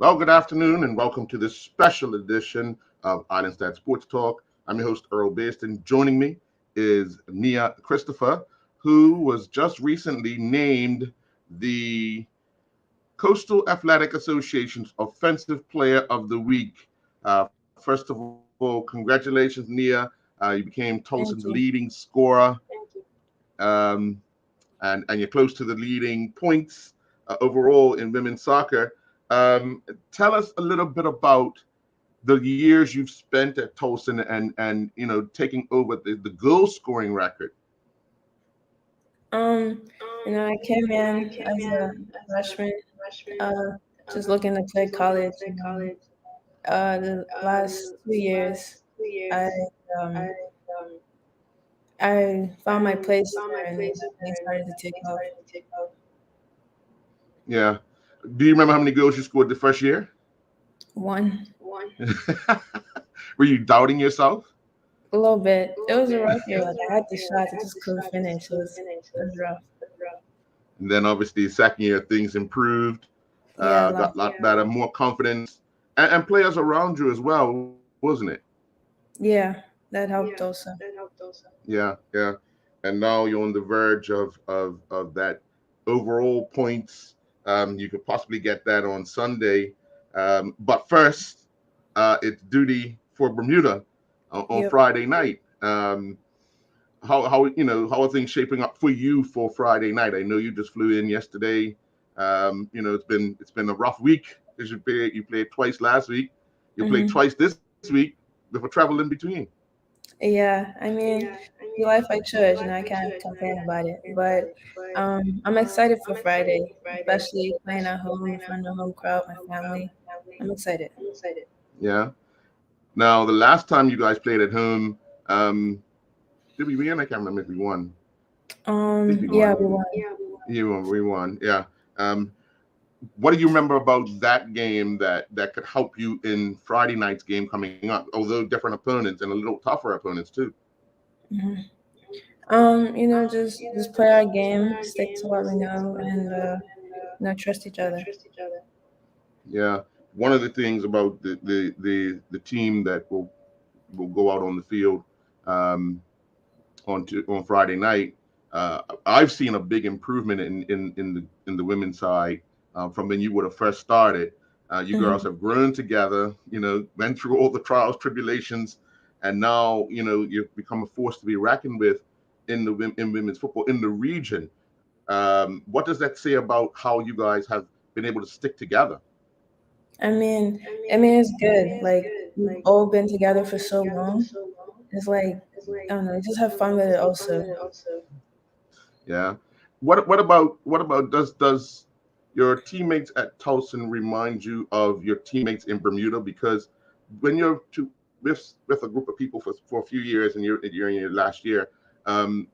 Well, good afternoon and welcome to this special edition of Island Stat Sports Talk. I'm your host, Earl Baston. Joining me is Nia Christopher, who was just recently named the Coastal Athletic Association's Offensive Player of the Week. First of all, congratulations, Nia. You became Tulsa's Thank you. leading scorer, um, and you're close to the leading points overall in women's soccer. Tell us a little bit about the years you've spent at Tulsa and taking over the goal scoring record. Um, I came in as a freshman, uh, just looking to play college. The last 2 years, I um I found my place there, and things started to take off. Yeah. Do you remember how many goals you scored the first year? One, Were you doubting yourself? a little bit. It was a rough year. Like I had the shots, I just couldn't finish. It was rough. And then obviously second year things improved, Yeah, a lot. got a lot better, more confidence, and players around you as well, wasn't it? Yeah, that helped also. Yeah. And now you're on the verge of that overall points. You could possibly get that on Sunday. But first, it's duty for Bermuda on Yep. Friday night. How are things shaping up for you for Friday night? I know you just flew in yesterday. It's been a rough week because you played twice last week. You played hmm twice this week with a travel in between. Yeah, I mean, the life I chose, I can't complain about it. But I'm excited for Friday, especially playing at home in front of the home crowd, my family. I'm excited. Yeah. Now, the last time you guys played at home, did we win? I can't remember if we won. I think we Yeah, won. we won. You won. We won. Yeah. Um, what do you remember about that game that could help you in Friday night's game coming up? Although different opponents and a little tougher opponents too. hmm just play our game, stick to what we know, and trust each other. Yeah. One of the things about the team that will go out on the field um, on Friday night, I've seen a big improvement in the women's side from when you would have first started. You girls hmm have grown together, went through all the trials, tribulations, and now you've become a force to be reckoned with in women's football in the region. What does that say about how you guys have been able to stick together? it's good. Like we've all been together for so long. It's like I don't know, just have fun with it also. Yeah. What about does your teammates at Towson remind you of your teammates in Bermuda? Because when with a group of people for a few years and you're in your last year, um,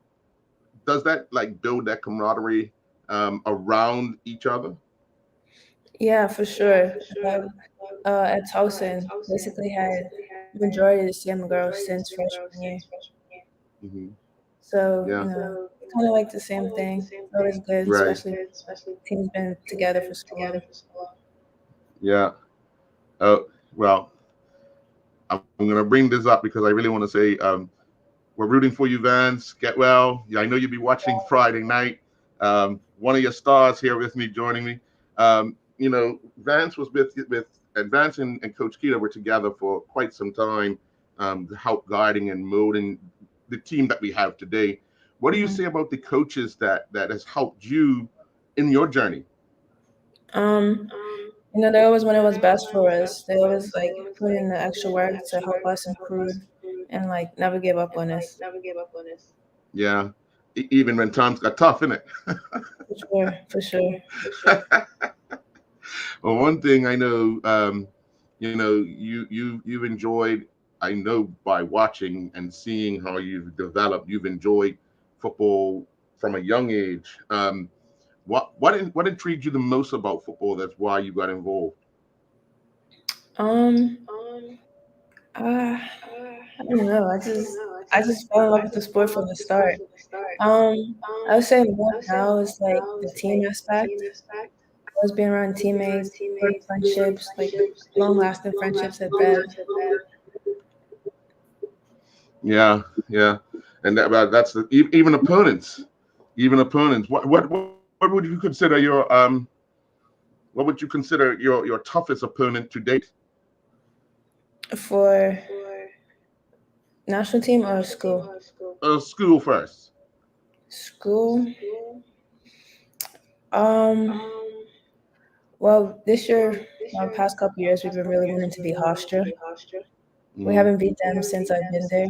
does that like build that camaraderie around each other? Yeah, for sure. At Towson, basically had majority of the same girls since freshman year. Hmm. So, Yeah. kind of like the same thing. It's always good, Right. especially teams been together for so long. Yeah. Well, I'm gonna bring this up because I really want to say we're rooting for you, Vance. Get well. Yeah, I know you'll be watching Friday night. One of your stars here with me, joining me. Vance was with and Vance and Coach Keita were together for quite some time, help guiding and molding the team that we have today. What do you hmm say about the coaches that has helped you in your journey? Um, they always when it was best for us. They always like put in the extra work to help us improve and like never give up on us. Yeah, even when times got tough, innit? For sure, for sure. Well, one thing I know, you've enjoyed. I know by watching and seeing how you've developed, you've enjoyed football from a young age. What intrigued you the most about football? That's why you got involved. Um, uh, I don't know. I just fell in love with the sport from the start. Um, I would say more now is like the team aspect. always being around teammates, good friendships, like long lasting friendships at that. Yeah, yeah, and that's even opponents, even opponents. What would you consider what would you consider your toughest opponent to date? For national team or school? School first. School. Um. Well, this year, past couple years, we've been really wanting to beat Hofstra. We Hmm. haven't beat them since I've been there,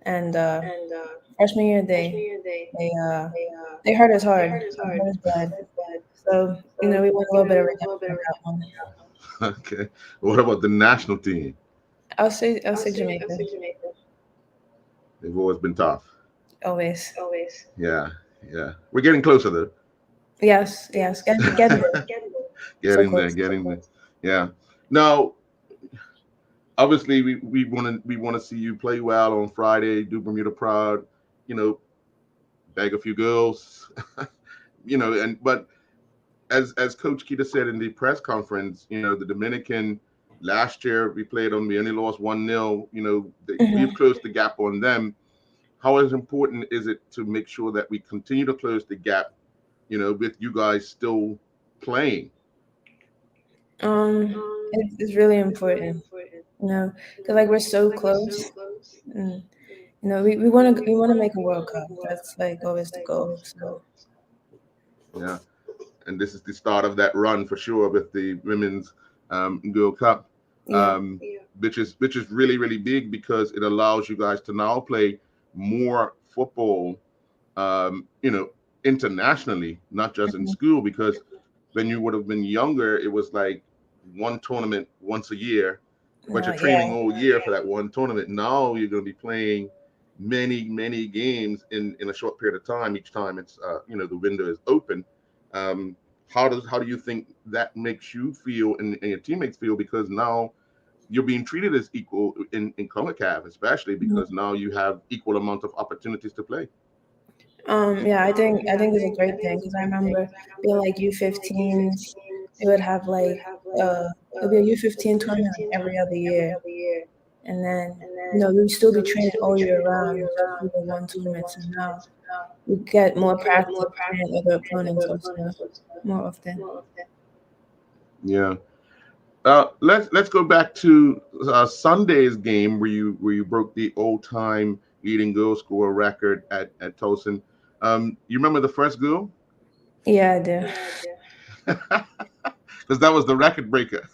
and freshman year they uh they hurt us hard. They hurt us bad. So we want a little bit of redemption on that one. Okay. What about the national team? I'll say Jamaica They've always been tough. always. Yeah, yeah. We're getting closer though. Yes, yes, getting there. So Getting there, close. getting there. Yeah. Now, obviously, we want to see you play well on Friday. Do Bermuda proud. You know, bag a few girls. And but as Coach Keita said in the press conference, the Dominican last year we played them. We only lost 1-0. We've Hmm. closed the gap on them. How is important is it to make sure that we continue to close the gap? With you guys still playing. It's really important, because like we're so close, and we want to make a World Cup. That's like always the goal. So Yeah, and this is the start of that run for sure with the women's World Cup, yeah, um, which is really really big because it allows you guys to now play more football, um, you know, internationally, not just in mhm. school. Because when you would have been younger, it was like one tournament once a year, but No, you're training yeah, all year for that one tournament. Now you're going to be playing many many games in a short period of time. Each time it's the window is open. um, how do you think that makes you feel and your teammates feel, because now you're being treated as equal in CONCACAF, especially mhm. because now you have equal amount of opportunities to play. Yeah, I think it's a great thing because I remember being like U15s. They would have like uh, it'd be a U15 tournament like every other year, and then we would still be training all year round just for the one tournament. So now we get more practice playing other opponents also more often. Yeah. Let's go back to Sunday's game where you broke the old time leading goal scorer record at Towson. You remember the first goal? Yeah, I do. Because that was the record breaker.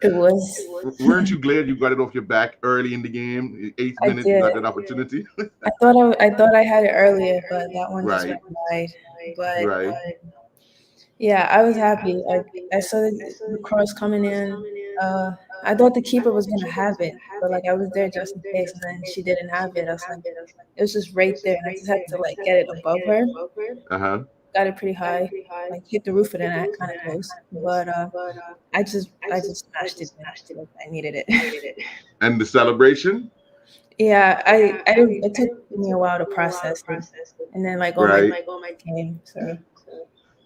It was. Weren't you glad you got it off your back early in the game? Eighth I minute, you did. got that opportunity. I thought I had it earlier, but that one just Right, went wide. But right. yeah, I was happy. Like I saw the cross coming in. Uh, I thought the keeper was gonna have it, but like I was there just in case, and then she didn't have it. I was like, it was just right there, and I just had to like get it above her. Uh huh. Got it pretty high, like hit the roof of the net, kind of close. But I just smashed it in. Like I needed it. And the celebration, Yeah, I didn't. It took me a while to process it, and then like all my right? came. So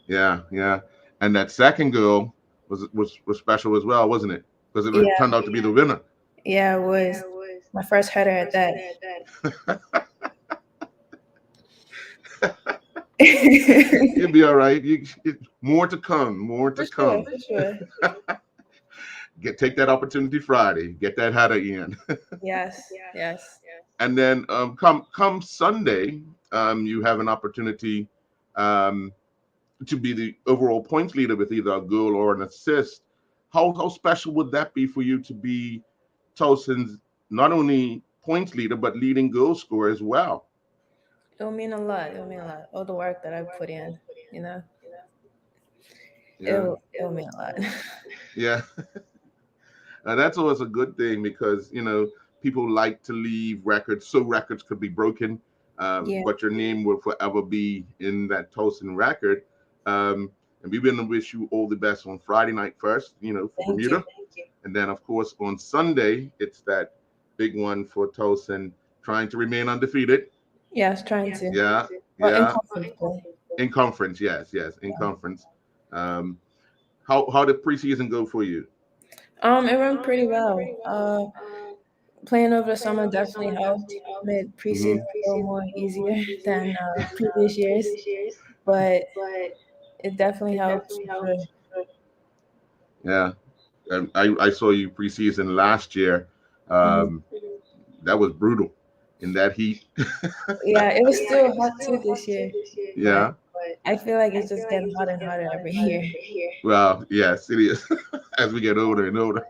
Yeah, yeah. And that second goal was special as well, wasn't it? Because it yeah, turned out to be the winner. yeah, it was my first header at that. You'll be all right. More to come. More to For sure, come. for sure. Take that opportunity Friday. Get that header in. Yes, yes. And then come Sunday, you have an opportunity um, to be the overall points leader with either a goal or an assist. How special would that be for you to be Towson's not only points leader but leading goal scorer as well? It'll mean a lot. It'll mean a lot. All the work that I put in, you know, Yeah, it'll mean a lot. yeah. And that's always a good thing because people like to leave records so records could be broken, Yeah, but your name will forever be in that Towson record. And we want to wish you all the best on Friday night first, for thank you. Bermuda. And then, of course, on Sunday, it's that big one for Towson, trying to remain undefeated. Yeah, I was trying to. Yeah, Well, in yeah. conference play. In conference, yes, yes, in Yeah. conference. Um, how did preseason go for you? It went pretty well. Playing over the summer definitely helped. Made preseason Hmm. a little more easier than previous years, but it definitely helped for sure. Yeah, I saw you preseason last year. Mhm. Um, that was brutal in that heat. Yeah, it was still hot too this year, but Yeah. I feel like it's just getting hotter and hotter every year. Well, yes, it is. As we get older and older.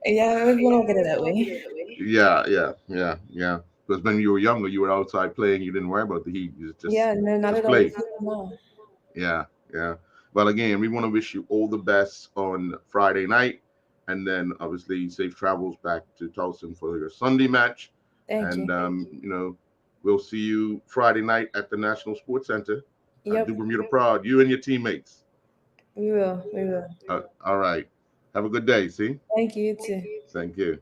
Yeah, we're gonna get it that way. Yeah, yeah, yeah, yeah. Because when you were younger, you were outside playing. You didn't worry about the heat. You Yeah, no, not just at all. You play. feel it now. Yeah, yeah. Well, again, we want to wish you all the best on Friday night, and then obviously safe travels back to Tulsa for your Sunday match. Thank And you. we'll see you Friday night at the National Sports Center. Do Yep, Bermuda proud, you and your teammates. we will. We will. All right. Have a good day. See. Thank you, you too. Thank you.